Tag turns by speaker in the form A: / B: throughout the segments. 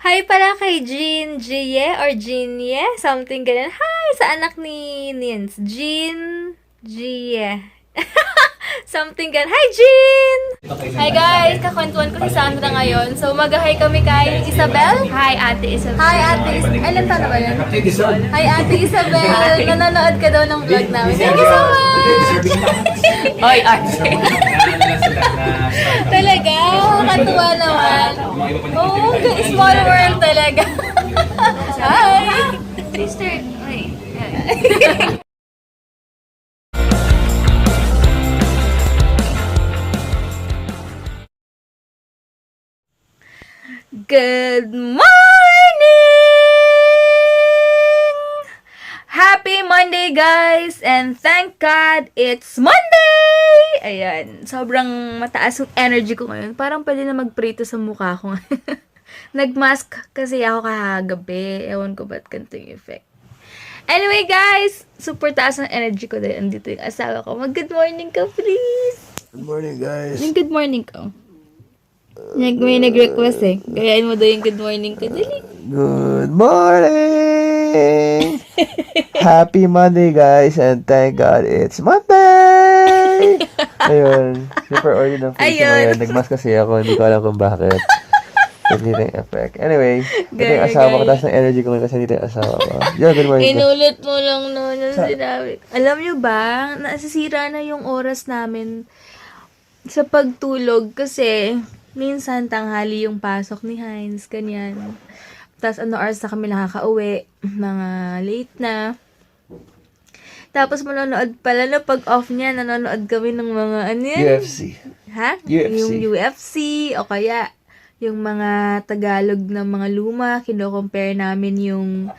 A: Hi pala kay Jean Jie or Jeanie, something ganun. Hi sa anak ni Nins. Jean Jie. Something ganun. Hi, Jean! Hi guys! Kakwentuhan ko si Sandra ngayon. So, mag-hi kami kay Isabel. Hi, Ate Isabel. Hi, Ate Isabel. Ay, ilan taon na ba yun? Hi, Ate Isabel. Nanonood ka daw ng vlog namin. Thank you so much!
B: Hoy, Ate.
A: Talaga? Katuwa naman. Oo, small world talaga. Hi!
B: Sister, wait.
A: Good morning! Happy Monday, guys! And thank God, it's Monday! Ayan, sobrang mataas yung energy ko ngayon. Parang pwede na magprito sa mukha ko. Nag-mask kasi ako kahagabi. Ewan ko ba't ganito yung effect. Anyway, guys, super taas ng energy ko dahil andito yung asawa ko. Mag-good morning ka, please!
C: Good morning, guys.
A: Yung good morning ko. May nag-request eh. Gayain mo daw yung good morning ko. Dali.
C: Good morning. Happy Monday, guys, and thank God it's Monday. Ayun, super early ng face
A: Ayun.
C: ngayon. Nagmask kasi ako, hindi ko alam kung bakit. Hindi na yung effect. Anyway, ito yung
A: Gaya,
C: asawa ko,
A: gaya.
C: taas ng energy ko ngayon kasi hindi yung asawa ko. Yeah, good morning. ko.
A: Inulit mo lang noon yung sinabi. Alam nyo ba, nasisira na yung oras namin sa pagtulog kasi minsan tanghali yung pasok ni Heinz, ganyan. Tapos oras na kami nakakauwi, mga late na. Tapos manonood pala na pag off niya, nanonood kami ng mga ano yan?
C: UFC.
A: Ha?
C: UFC.
A: Yung UFC o kaya yung mga Tagalog na mga luma, kino-compare namin yung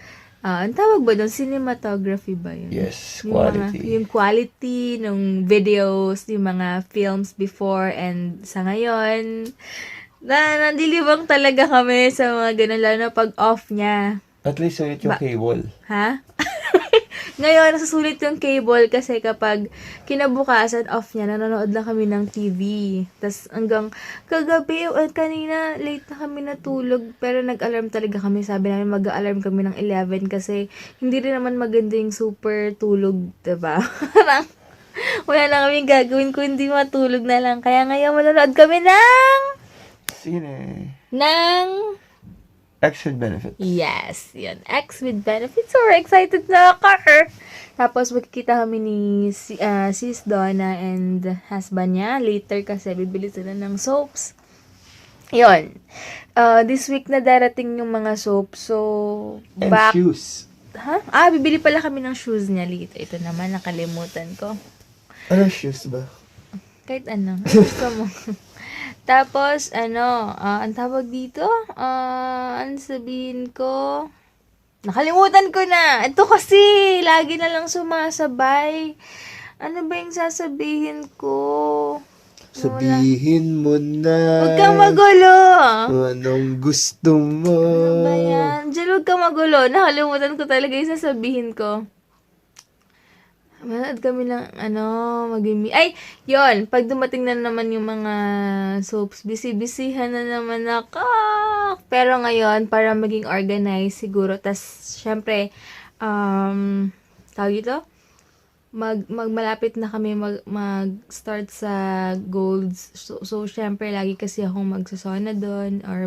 A: ang tawag ba doon? Cinematography ba yun?
C: Yes,
A: Yung
C: quality.
A: yung quality ng videos, yung mga films before and sa ngayon. Nandilibang talaga kami sa mga ganun, lalo na pag off niya.
C: At least ulit yung cable.
A: Ha? Ngayon, nasusulit yung cable kasi kapag kinabukasan off niya, nanonood lang kami ng TV. Tapos hanggang kagabi, kanina, late na kami natulog. Pero nag-alarm talaga kami. Sabi namin mag-alarm kami ng 11 kasi hindi rin naman maganda yung super tulog, diba? Parang wala na kami gagawin kung hindi matulog na lang. Kaya ngayon, manonood kami
C: Sine.
A: ng
C: X with benefits.
A: yes, yun. X with benefits. So, we're excited na ako. Tapos, magkikita kami ni Sis Donna and husband niya. Later kasi, bibili sila ng soaps. Yun. This week na darating yung mga soaps. So,
C: And
A: back.
C: shoes.
A: Ha? Bibili pala kami ng shoes niya later. Ito naman, nakalimutan ko.
C: Ano shoes ba?
A: Kahit ano. Gusto mo. Tapos, ang tawag dito? Ano sabihin ko? Nakalimutan ko na. Ito kasi, lagi na lang sumasabay. Ano ba yung sasabihin ko?
C: Sabihin mo na.
A: Huwag kang magulo.
C: Anong gusto mo?
A: Ano ba yan? Diyan, huwag kang magulo. Nakalimutan ko talaga yung sasabihin ko. Manood kami ng, ay, yon pag dumating na naman yung mga soaps, busy-busyhan na naman ako. Pero ngayon, para maging organized siguro, tas, syempre, tawag ito, malapit na kami mag-start sa golds. So, syempre, lagi kasi akong magsasona doon, or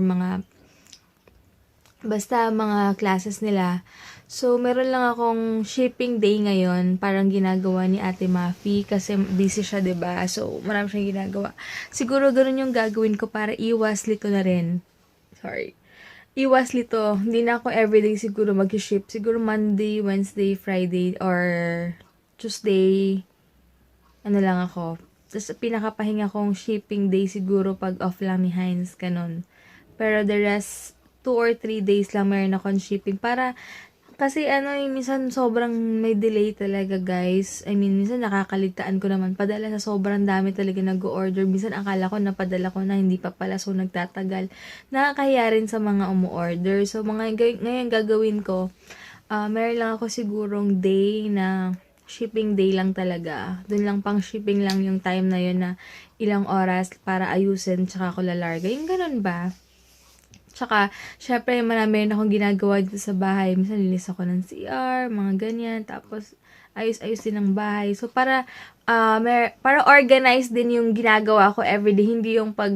A: basta mga classes nila. So, meron lang akong shipping day ngayon. Parang ginagawa ni Ate Mafi kasi busy siya, 'di ba? So, marami siyang ginagawa. Siguro ganun yung gagawin ko para iwas lito na rin. Sorry. Iwas lito. Hindi na ako everyday siguro mag-ship. Siguro Monday, Wednesday, Friday, or Tuesday. Ano lang ako. Tapos, pinakapahinga kong shipping day siguro pag off lang ni Heinz. Ganun. Pero the rest, 2 or 3 days lang meron akong shipping. Para, kasi minsan sobrang may delay talaga, guys. I mean, minsan nakakaligtaan ko naman. Padala sa sobrang dami talaga nag-order. Minsan akala ko napadala ko na, hindi pa pala. So, nagtatagal. Nakakahiya rin sa mga umu-order. So, ngayon gagawin ko, meron lang ako sigurong day na shipping day lang talaga. Doon lang pang shipping lang yung time na yun na ilang oras para ayusin tsaka ko lalarga. Yung ganun ba? Tsaka, syempre, marami rin akong ginagawa dito sa bahay. Minsan, linis ako ng CR, mga ganyan. Tapos, ayos-ayos din ang bahay. So, para organized din yung ginagawa ko everyday. Hindi yung pag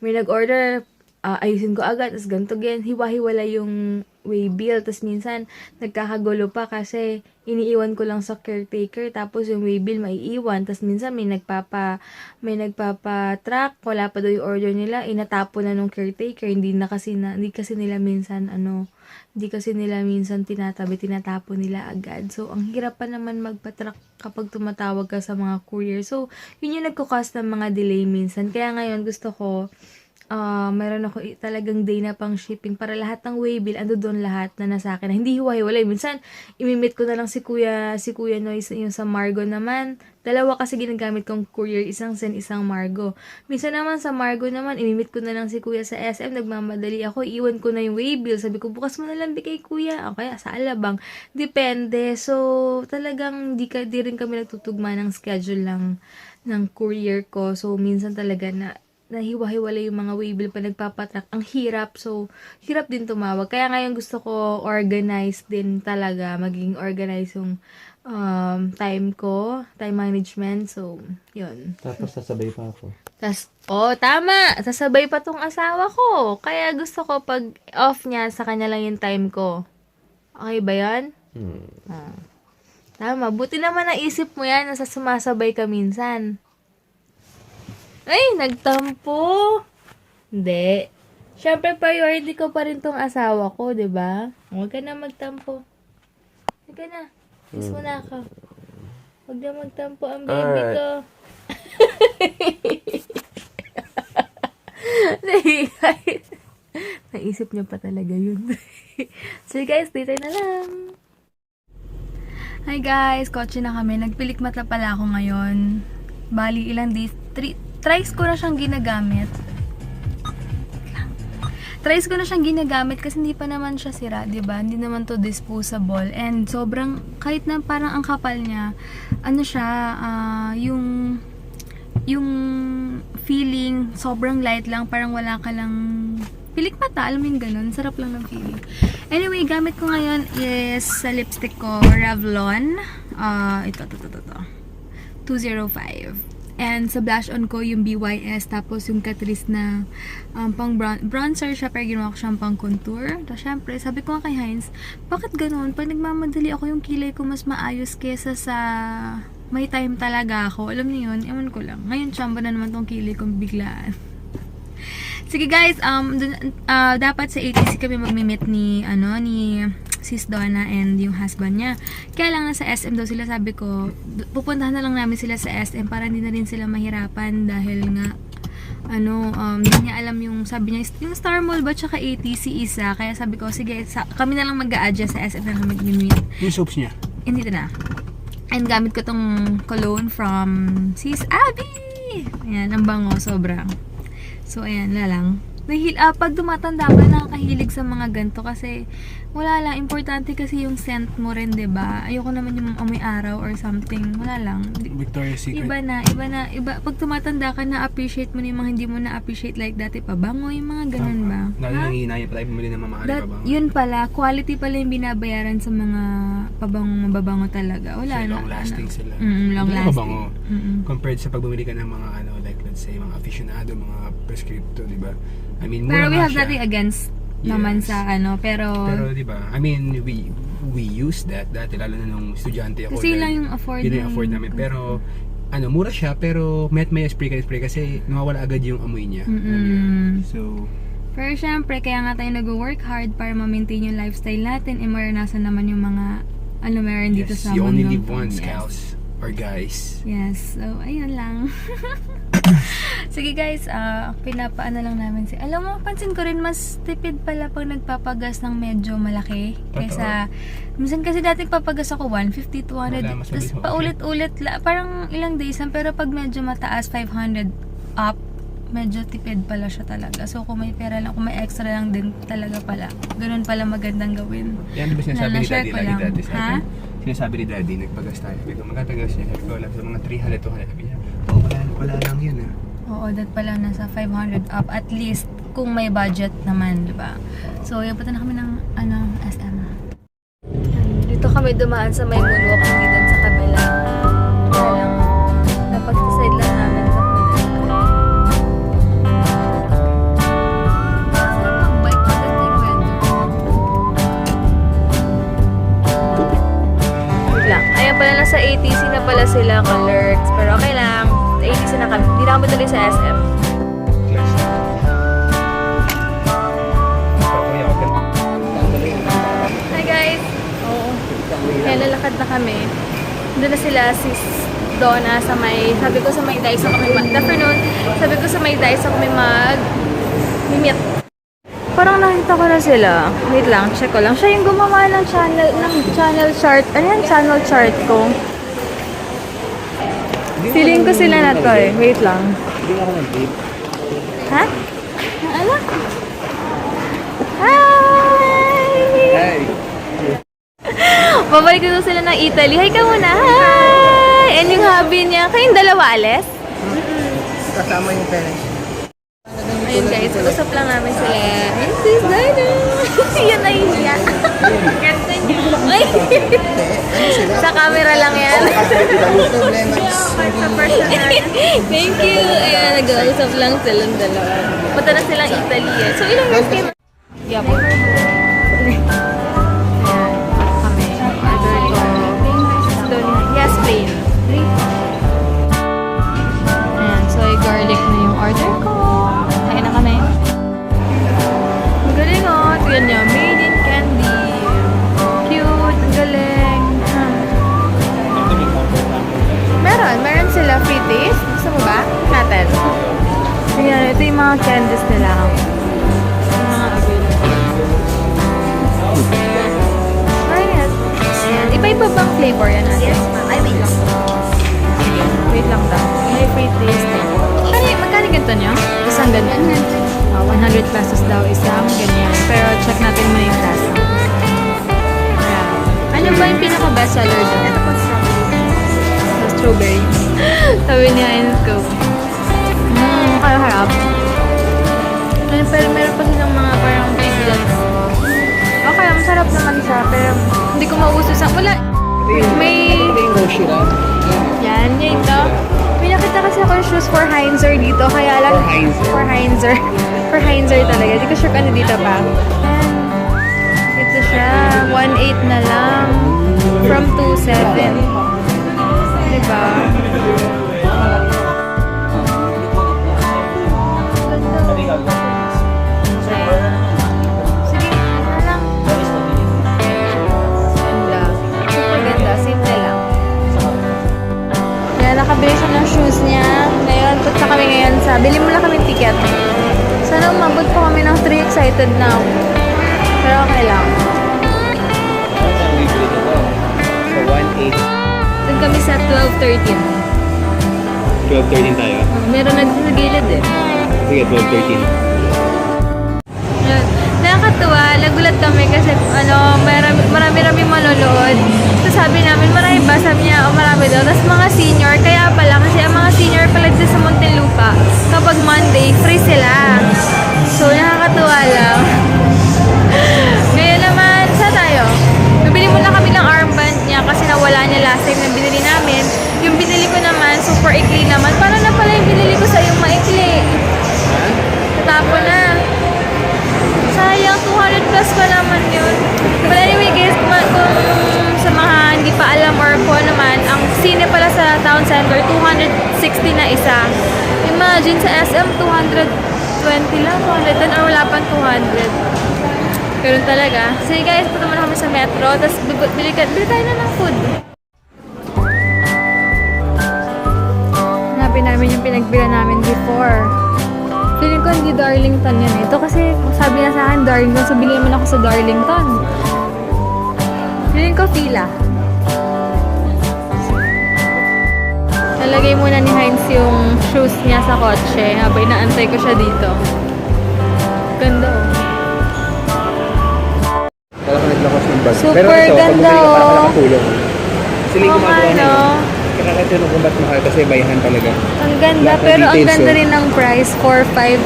A: may nag-order, ayusin ko agad, tapos ganito ganyan. Hiwa-hiwala yung way bill. Tapos minsan, nagkakagulo pa kasi iniiwan ko lang sa caretaker. Tapos yung way bill maiiwan. Tapos minsan may nagpapa-track. Wala pa daw yung order nila. Inatapo na nung caretaker. Hindi kasi nila minsan tinatapo nila agad. So, ang hirap pa naman magpa-track kapag tumatawag ka sa mga courier. So, yun yung nagkukos ng mga delay minsan. Kaya ngayon, gusto ko, meron ako talagang day na pang shipping para lahat ng waybill, ando doon lahat na nasa akin. Na hindi hiwa-hiwalay. Minsan, imimit ko na lang si Kuya Noyce, yung sa Margo naman. Dalawa kasi ginagamit kong courier, isang Sen, isang Margo. Minsan naman sa Margo naman, imimit ko na lang si Kuya sa SM, nagmamadali ako, iwan ko na yung waybill. Sabi ko, bukas mo na lang kay Kuya. O kaya sa Alabang. Depende. So, talagang di rin kami nagtutugma ng schedule ng courier ko. So, minsan talaga nahiwa-hiwala yung mga waybill pa nagpapatrack. Ang hirap. So, hirap din tumawag. Kaya ngayon gusto ko organize din talaga. Maging organize yung time ko. Time management. So, yun.
C: Tapos sasabay pa ako.
A: Tama! Sasabay pa tong asawa ko. Kaya gusto ko pag off niya, sa kanya lang yung time ko. Okay ba yan? Tama. Buti naman naisip mo yan na sumasabay ka minsan. Ay, nagtampo. Hindi. Siyempre, priority ko pa rin tong asawa ko, di ba? Huwag ka na magtampo. Huwag ka na. Kiss mo na ako. Huwag na magtampo ang baby ko. Naisip niya pa talaga yun. So guys, dito na lang. Hi guys, kotse na kami. Nagpilik mata pala ako ngayon. Bali, ilang days? Tries ko na siyang ginagamit. Kasi hindi pa naman siya sira, 'di ba? Hindi naman to disposable and sobrang kahit na parang ang kapal niya, ano siya, yung feeling sobrang light lang, parang wala ka lang pilik mata, alam mo yung ganun, sarap lang ng feeling. Anyway, gamit ko ngayon is sa lipstick ko, Revlon. Ito. 205. And sa blush on ko, yung BYS, tapos yung Catrice na pang bronzer siya, pero ginawa ko siyang pang contour. Tapos syempre, sabi ko nga kay Heinz, bakit ganun? Pag nagmamadali ako, yung kilay ko mas maayos kesa sa may time talaga ako. Alam niyo yun, ewan ko lang. Ngayon, chamba na naman tong kilay kong biglaan. Sige guys, dapat sa ATC kami magmi-meet ni Sis Donna and yung husband niya. Kaya lang sa SM daw sila, sabi ko, pupuntahan na lang namin sila sa SM para hindi na rin sila mahirapan dahil nga hindi niya alam yung, sabi niya, yung Star Mall ba tsaka ATC isa. Kaya sabi ko, sige, kami na lang mag-a-adjust sa SM na kami mag-meet.
D: Yung soaps niya?
A: Hindi na. And gamit ko tong cologne from Sis Abby. Ayan, ang bango, sobra. So, ayan, lang. Pag tumatanda ka, nakakahilig sa mga ganito kasi wala lang, importante kasi yung scent mo rin, 'di ba? Ayoko naman yung amoy araw or something, wala lang.
D: Victoria's Secret.
A: Iba. Pag tumatanda ka, na-appreciate mo na yung mga hindi mo na-appreciate like dati pa. Bango, yung mga ganun ba?
D: Lalo nang hinahina pa tayo bumili ng mamahali pa ba?
A: Yun pala, quality pala yung binabayaran sa mga mababango talaga. Wala na.
D: Long lasting sila.
A: Long
D: Hindi
A: lasting.
D: mabango. Compared sa pag bumili ka ng mga like let's say mga aficionado, mga prescripto, di ba? I mean, mura
A: Pero we
D: nga
A: have
D: siya.
A: nothing against naman
D: Yes.
A: sa pero
D: di ba? I mean, we use that dati, lalo na nung estudyante ako.
A: kasi
D: dahil
A: lang yung afford
D: yun yung afford namin. Pero mura siya, pero may spray kasi nawawala agad yung amoy niya. So,
A: pero syempre, kaya nga tayo nag-work hard para ma-maintain yung lifestyle natin. Maranasan naman yung mga meron dito
D: yes,
A: sa
D: you only
A: mundo.
D: live once,
A: Yes.
D: gals or guys.
A: Yes, so ayun lang. Sige guys, pinapaano lang namin alam mo, pansin ko rin mas tipid pala pag nagpapagas ng medyo malaki kaysa, minsan kasi dati papagas ako 150, 200,
D: Wala, mas
A: tapos
D: mabilis
A: paulit-ulit, parang ilang days lang, pero pag medyo mataas, 500 up, medyo tipid pala siya talaga. So kung may pera lang, kung may extra lang din talaga pala, ganun pala magandang gawin.
D: Yan di ba sinasabi ni
A: Na-share
D: Daddy
A: ko
D: lagi
A: lang.
D: dati sa
A: Ha?
D: akin? Sinasabi ni Daddy, nagpagas tayo. Sabi ko, magpapagas niya. Sabi ko, sa mga 300, 200. Sabi niya, wala lang yun ah.
A: Oo, that pala nasa 500 up at least. kung may budget naman, di ba? So, yan, punta na kami ng, SM. Dito kami dumaan sa may moonwalk, hindi doon sa kabila. Kaya lang, napag-decide lang namin sa kabila. Masarap mag-bike pagkat yung weather. Wait lang. Ayan pala, nasa ATC na pala sila, Colorx. Pero okay lang. Sa ATC na kami. Hindi na kami tuloy sa SM. Hi guys! Kaya lalakad na kami. Doon na sila, sis Donna sa may, sabi ko sa may Daiso kami afternoon, sabi ko sa may Daiso kami mag-meet. Parang nakita ko na sila. Wait lang, check ko lang. Siya yung gumawa ng channel chart. Ano yan? Channel chart ko. Feeling ko sila na to eh. Wait lang.
C: Hindi ako nag-date.
A: Ha? Ano? Hi!
C: Hey!
A: Babalik na sila ng Italy. Hi ka muna. Hi! And yung hubby niya. Kayong dalawa, Ales?
C: Kasama yung parents.
A: Ayun guys, usap lang namin sila. Hey, sis, Dino! Yan na yun niya. Ganda niya. Ay! Sa camera lang yan. Sa personal. Thank you. Ayan, nag-uusap lang silang dalawa. Punta na silang Italy eh. So, ilang years kayo? Yup. Ayan, kami. Order ko. Yes, plain. Ayan, so garlic na yung order ko. Kain na kami. Ang galing oh. Tignan niya. Made in candy. Cute. Ang galing. Meron sila free taste. Gusto mo ba? Natin. Ayan, ito yung mga candies nila. Yung mga available. Try it. Ayan. Iba-iba bang flavor yan natin? Yes, ma'am. Ay, wait lang. Wait lang daw. May free taste. Magkano ganito niya? Isang ganyan? 100 pesos daw isang ganyan. Pero check natin mo yung lasa. Ayan. Ano ba yung pinaka-best seller doon? Ito po strawberry. Sabi niya, in scoop. Kaya harap. Pero meron pa silang mga parang ingredients. Okay, masarap naman siya. Pero hindi ko mauso sa... Wala. May... Yan, yun ito. May nakita kasi ako yung shoes for Heinzer dito. Kaya lang... For Heinzer. For Heinzer talaga. Hindi ko sure kung ano dito pa. And ito siya. 1.8 na lang. From 2.7. Diba? Sige, ano lang. Ganda. Super ganda. Simple lang. Kaya nakabili siya ng shoes niya. Ngayon, punta kami ngayon sa... Bili mo lang kami ticket. Sana umabot po kami ng 3 excited now. Pero okay lang.
C: So, 1.8.
A: Doon kami sa 12:13.
C: 12.13 tayo.
A: Meron sa gilid eh.
C: Sige, 12.13.
A: Yun. Nakakatuwa, nagulat kami kasi marami manonood. So sabi namin, marami ba? Sabi niya, marami daw. Tapos mga senior, kaya pala, kasi ang mga senior pala dito sa Muntinlupa, kapag Monday, free sila. So nakakatuwa lang. Ngayon naman, saan tayo? Bibili muna kami ng armband niya kasi nawala niya last time na binili namin. Yung binili ko naman, super ikli naman. Paano na pala yung binili ko sa yung maikli? Natapon na. Sayang, 200 plus pa naman yun. But anyway guys, kung sa mga hindi pa alam or kung naman, ang sine pala sa town center, 260 na isa. Imagine sa SM, 220 lang, 210 or wala pang 200. Ganun talaga. Sige guys, punta muna kami sa metro, tapos bili tayo na ng food. Hanapin namin yung pinagbila namin before. Feeling ko hindi Darlington yan. Ito kasi sabi niya sa akin Darlington, so bilhin mo na ako sa Darlington. Feeling ko Fila. Nalagay muna ni Heinz yung shoes niya sa kotse habang inaantay ko siya dito. Ganda oh. Super ganda oh.
C: Sila yung gumagawa na
A: no?
C: Kakakatulong kung ba't mahal kasi bayahan talaga.
A: Ang ganda,
C: Lahat ng
A: pero ang
C: details,
A: ganda
C: oh.
A: rin ng price, 4.5.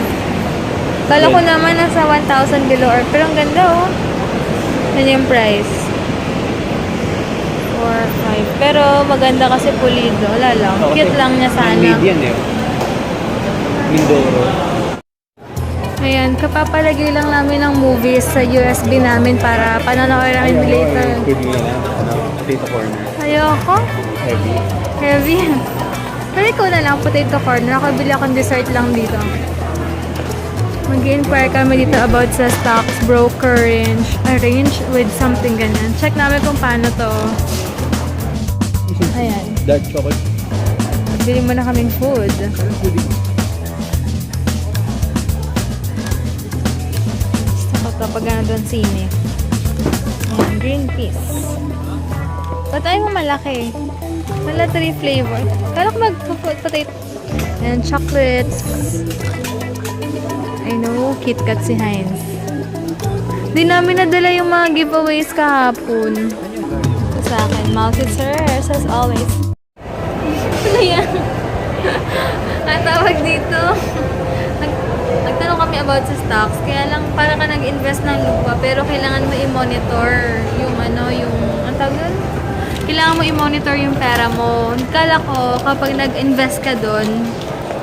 A: Kala ko naman nasa 1,000 below or, pero ang ganda oh. Yan yung price. 4, 5. Pero maganda kasi pulido. Wala lang. Cute lang niya sana.
D: Median eh. Mindoro.
A: Ayan, kapapalagay lang namin ng movies sa USB namin para panonoorin namin later.
D: Pwede mo na lang. Potato corner.
A: Ayoko.
D: Heavy.
A: Heavy. Pero ikaw na lang, potato corner. Nakabili akong dessert lang dito. Mag-inquire kami dito about sa stocks broker arrange with something ganyan. Check namin kung paano to. Ayan.
D: Dark chocolate.
A: Bili mo na kaming food. Gusto ko to pag doon sine. Ayan, green peas. Ba't ayaw mo malaki? Wala 3 flavor. Kala ko mag-potato. Ayan, chocolates. I know, KitKat si Heinz. Di namin nadala yung mga giveaways kahapon. Ito sa akin, mounted sirs as always. Ano yan? Ang tawag dito. Nagtanong kami about sa stocks. Kaya lang, para ka nag-invest ng lupa, pero kailangan mo i-monitor yung ang tawag doon? Kailangan mo i-monitor yung pera mo. Kala ko, kapag nag-invest ka doon,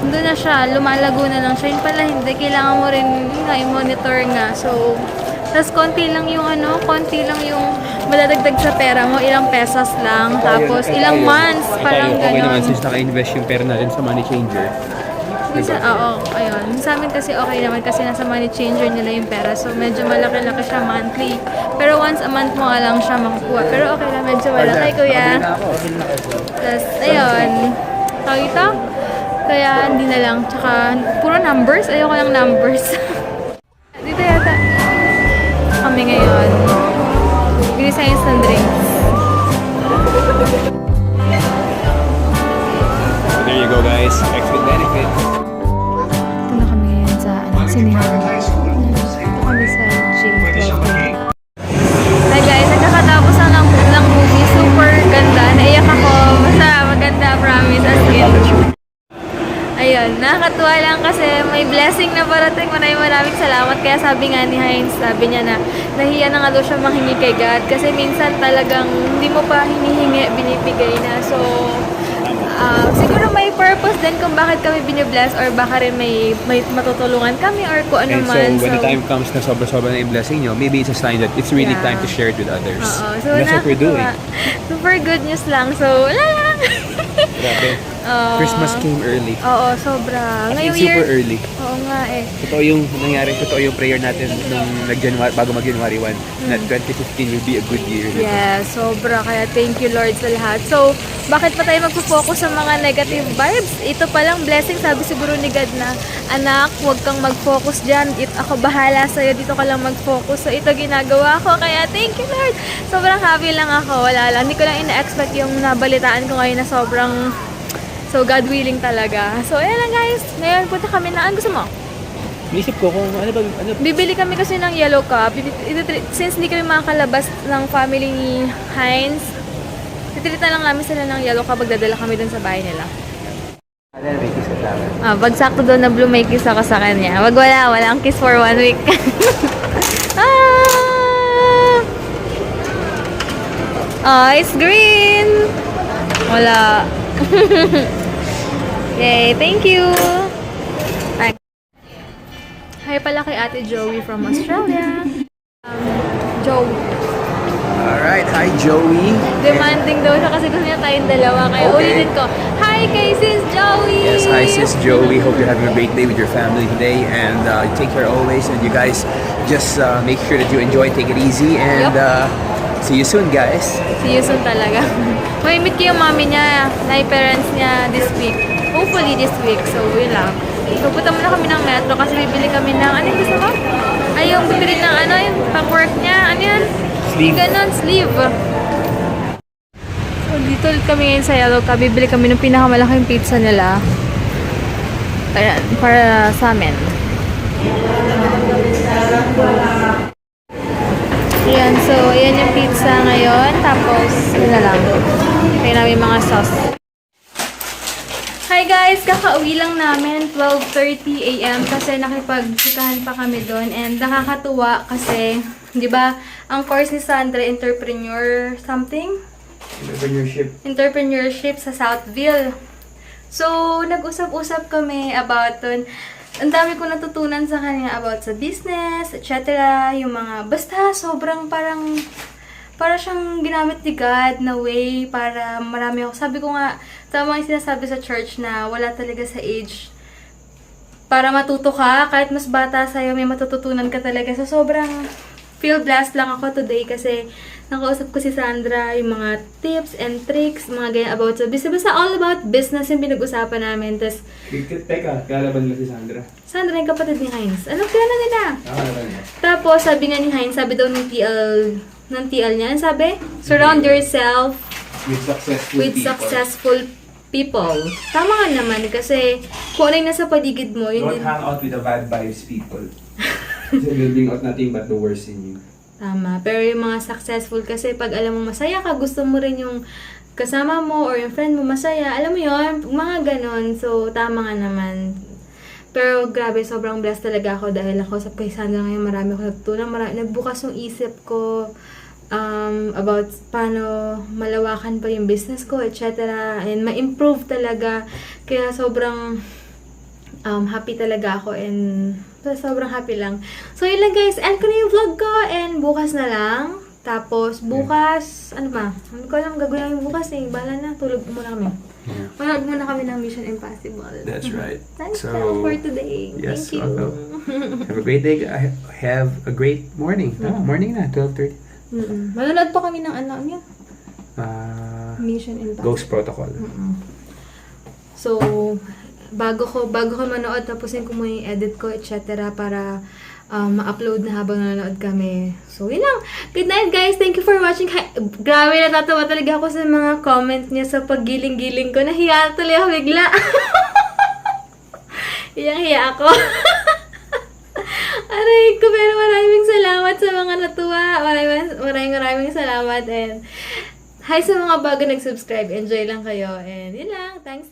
A: doon na siya, lumalago na lang siya. Yun pala hindi, kailangan mo rin i-monitor nga. So, tas konti lang yung madadagdag sa pera mo, ilang pesos lang, tapos ilang months, parang
D: Okay naman
A: gano'n.
D: since naka-invest yung pera natin sa money changer.
A: Minsan, oo, ayun. Sa amin kasi okay naman kasi nasa money changer nila yung pera. So, medyo malaki-laki siya monthly. Pero once a month mo nga lang siya makukuha. Pero okay lang, medyo malaki, kuya. Tapos, ayun. Tawag ito? Kaya, hindi na lang. Tsaka, puro numbers. Ayoko lang numbers. Dito yata. Kami ngayon. Bili science ng drinks.
D: There you go guys, exit benefits.
A: Ito na kami ngayon sa sinihan. Ito kami sa J12. Hi guys, nagkakatapos ng movie. Super ganda. Naiyak ako. Basta maganda, promise. As in. Ayun, nakakatuwa lang kasi may blessing na parating. Maraming salamat. Kaya sabi nga ni Heinz, sabi niya na nahiya na nga daw siya manghingi kay God. Kasi minsan talagang hindi mo pa hinihingi, binibigay na. So, siguro may purpose din kung bakit kami binibless or baka rin may matutulungan kami or kung ano
D: And so,
A: man.
D: when the time comes na sobra-sobra na yung blessing nyo, maybe it's a sign that it's really
A: Yeah.
D: time to share it with others.
A: Oo. So,
D: And that's what we're doing.
A: nakakatuwa. Super good news lang. So, wala lang.
D: Grabe.
A: Oo.
D: Christmas came early.
A: Oo, sobra.
D: As in,
A: Ngayong
D: super
A: year.
D: early.
A: Oo nga eh.
D: Totoo yung nangyari, totoo yung prayer natin nung bago mag-January 1, na 2015 will be a good year.
A: Yeah, sobra. Kaya thank you Lord sa lahat. So, bakit pa tayo magpo-focus sa mga negative vibes? Ito palang blessing, sabi siguro ni God na, anak, huwag kang mag-focus dyan. Ako bahala sa'yo, dito ka lang mag-focus. So, ito ginagawa ko. Kaya thank you Lord. Sobrang happy lang ako. Wala lang. Hindi ko lang ina-expect yung nabalitaan ko ngayon na sobrang, so God willing talaga. So, ayan lang guys. Ngayon, punta kami na, ano gusto mo?
D: Naisip ko kung ano.
A: Bibili kami kasi ng yellow cup. Since hindi kami makakalabas ng family ni Heinz, titiritan lang namin sila ng yellow cup. Magdadala kami dun sa bahay nila. Pag sakto doon na blue, may kiss ako sa kanya. Wag walang kiss for 1 week. It's green! Wala. Yay, thank you! Hi pala kay Ate Joey from Australia. Joey.
D: Alright, hi Joey.
A: Demanding daw siya kasi gusto niya tayong dalawa. Kaya
D: Okay.
A: ulitin ko, hi kay Sis Joey!
D: Yes, hi sis Joey. Hope you're having a great day with your family today, and take care always. And you guys just make sure that you enjoy, take it easy, and see you soon, guys.
A: See you soon talaga. May meet ko yung mami niya, na yung parents niya this week. Hopefully this week. So, yun lang. So, punta muna kami ng metro kasi bibili kami ng, ano yung gusto mo? Ay, yung bibili ng ano, yung pang-work niya. Ano yan?
D: Sleeve.
A: Ganon, sleeve. So, dito ulit kami ngayon sa Yellow Cab. Bibili kami ng pinakamalaking pizza nila. Ayan, para sa amin. Ayan, so, ayan yung pizza ngayon. Tapos, yun na lang. Kaya namin mga sauce. Hi Hi guys! Kakauwi lang namin 12:30 AM kasi nakipagchikahan pa kami doon and nakakatuwa kasi, di ba, ang course ni Sandra, entrepreneur something? Entrepreneurship sa Southville. So, nag-usap-usap kami about doon. Ang dami ko natutunan sa kanya about sa business, etc. Yung mga, basta sobrang para siyang ginamit ni God na way para marami ako. Sabi ko nga, tama yung sinasabi sa church na wala talaga sa age para matuto ka. Kahit mas bata sa'yo, may matututunan ka talaga. So, sobrang feel blessed lang ako today kasi nakausap ko si Sandra, yung mga tips and tricks, mga ganyan about sa business. Basta all about business yung pinag-usapan namin. Tapos,
D: Teka, kalaban mo si Sandra.
A: Sandra yung kapatid ni Heinz. Ano kaya na nila?
D: Kalaban mo.
A: Tapos, sabi nga ni Heinz, sabi daw ng TL niya, sabi, surround yourself with successful people. Tama nga naman, kasi kung ano yung nasa paligid mo, yun
D: Don't
A: din.
D: hang out with the bad vibes people. Kasi will bring out nothing but the worst in you.
A: Tama. Pero yung mga successful kasi pag alam mo masaya ka, gusto mo rin yung kasama mo or yung friend mo masaya, alam mo yun, mga ganon. So, tama nga naman. Pero grabe, sobrang blessed talaga ako dahil ako sa kay Sandra ngayon, marami ako natutunan. Nagbukas yung isip ko about paano malawakan pa yung business ko, etc. And ma-improve talaga. Kaya sobrang happy talaga ako and sobrang happy lang. So, yun lang guys. End ko na yung vlog ko and bukas na lang. Tapos, bukas, ano ba? Hindi ko alam gagawin namin bukas eh. Bahala na, tulog muna kami. Manood muna kami ng Mission Impossible.
D: That's right.
A: Thanks
D: So,
A: for today.
D: yes,
A: Thank you.
D: welcome. Have a great day. Have a great morning. Morning na, 12:30.
A: Manonood pa kami ng ano niya. Mission Impossible.
D: Ghost Protocol.
A: So, bago ko manood, tapusin ko muna yung edit ko, etc. para ma-upload na habang nanonood kami. So, yun lang. Good night, guys. Thank you for watching. Grabe, natatawa talaga ako sa mga comment niya sa paggiling-giling ko. Nahiya tuloy ako bigla. Hiyang-hiya ako. Aray ko, pero maraming salamat sa mga natuwa. Maraming salamat. And hi sa mga bago nag-subscribe. Enjoy lang kayo. And yun lang. Thanks.